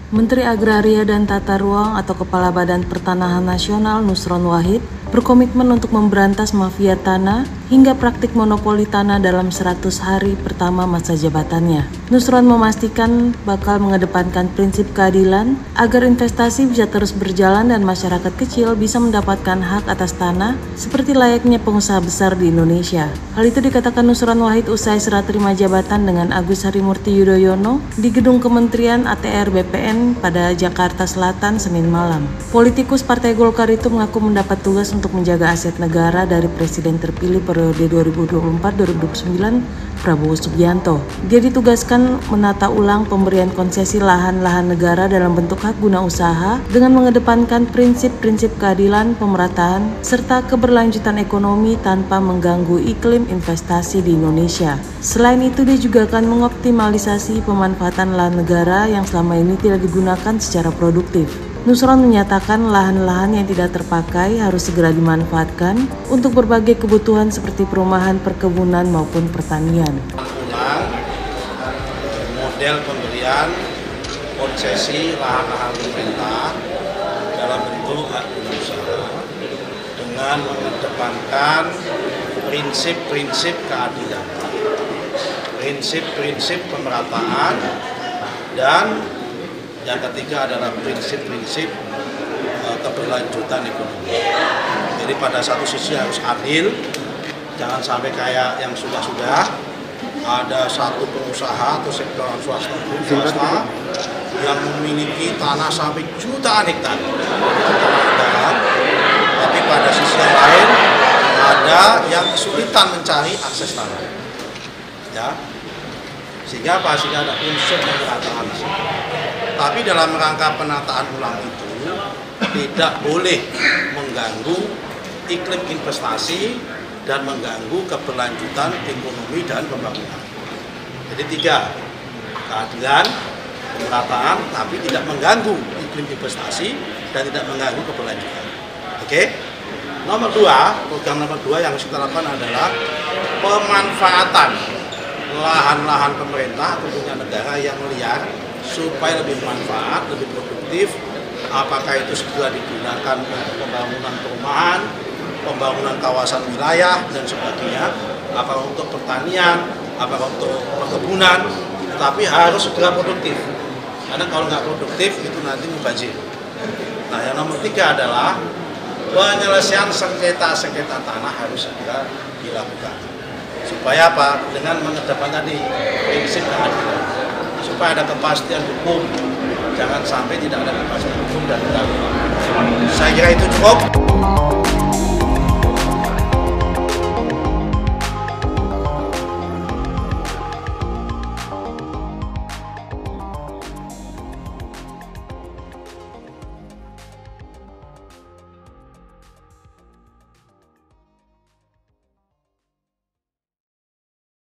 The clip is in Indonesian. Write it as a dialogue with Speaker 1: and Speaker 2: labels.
Speaker 1: Menteri Agraria dan Tata Ruang atau Kepala Badan Pertanahan Nasional Nusron Wahid berkomitmen untuk memberantas mafia tanah hingga praktik monopoli tanah dalam 100 hari pertama masa jabatannya. Nusron memastikan bakal mengedepankan prinsip keadilan agar investasi bisa terus berjalan dan masyarakat kecil bisa mendapatkan hak atas tanah seperti layaknya pengusaha besar di Indonesia. Hal itu dikatakan Nusron Wahid usai serah terima jabatan dengan Agus Harimurti Yudhoyono di Gedung Kementerian ATR BPN pada Jakarta Selatan Senin malam. Politikus Partai Golkar itu mengaku mendapat tugas untuk menjaga aset negara dari Presiden terpilih periode 2024-2029 Prabowo Subianto. Dia ditugaskan menata ulang pemberian konsesi lahan-lahan negara dalam bentuk hak guna usaha dengan mengedepankan prinsip-prinsip keadilan, pemerataan, serta keberlanjutan ekonomi tanpa mengganggu iklim investasi di Indonesia. Selain itu, dia juga akan mengoptimalisasi pemanfaatan lahan negara yang selama ini tidak digunakan secara produktif. Nusron menyatakan lahan-lahan yang tidak terpakai harus segera dimanfaatkan untuk berbagai kebutuhan seperti perumahan, perkebunan, maupun pertanian.
Speaker 2: Ulang model pemberian konsesi lahan-lahan pemerintah dalam bentuk hak guna usaha dengan mengedepankan prinsip-prinsip keadilan, prinsip-prinsip pemerataan, dan yang ketiga adalah prinsip-prinsip keberlanjutan ekonomi. Jadi pada satu sisi harus adil, jangan sampai kayak yang sudah-sudah ada satu pengusaha atau sektor swasta yang memiliki tanah sampai jutaan hektar, tapi pada sisi yang lain ada yang kesulitan mencari akses tanah, ya. Sehingga ada unsur pemerataan. Tapi dalam rangka penataan ulang itu tidak boleh mengganggu iklim investasi dan mengganggu keberlanjutan ekonomi dan pembangunan. Jadi 3, keadilan, pemerataan, tapi tidak mengganggu iklim investasi dan tidak mengganggu keberlanjutan. Oke? Nomor 2, program nomor 2 yang kita lakukan adalah pemanfaatan lahan-lahan pemerintah atau punya negara yang liar supaya lebih bermanfaat, lebih produktif. Apakah itu segera digunakan untuk pembangunan perumahan, pembangunan kawasan wilayah, dan sebagainya, apakah untuk pertanian, apakah untuk perkebunan, tapi harus segera produktif. Karena kalau nggak produktif, itu nanti mubazir. Nah, yang nomor 3 adalah penyelesaian sengketa-sengketa tanah harus segera dilakukan. Supaya apa? Dengan mengedepankan tadi prinsip keadilan. Supaya ada kepastian hukum, jangan sampai tidak ada kepastian hukum dan keadilan. Saya kira itu cukup.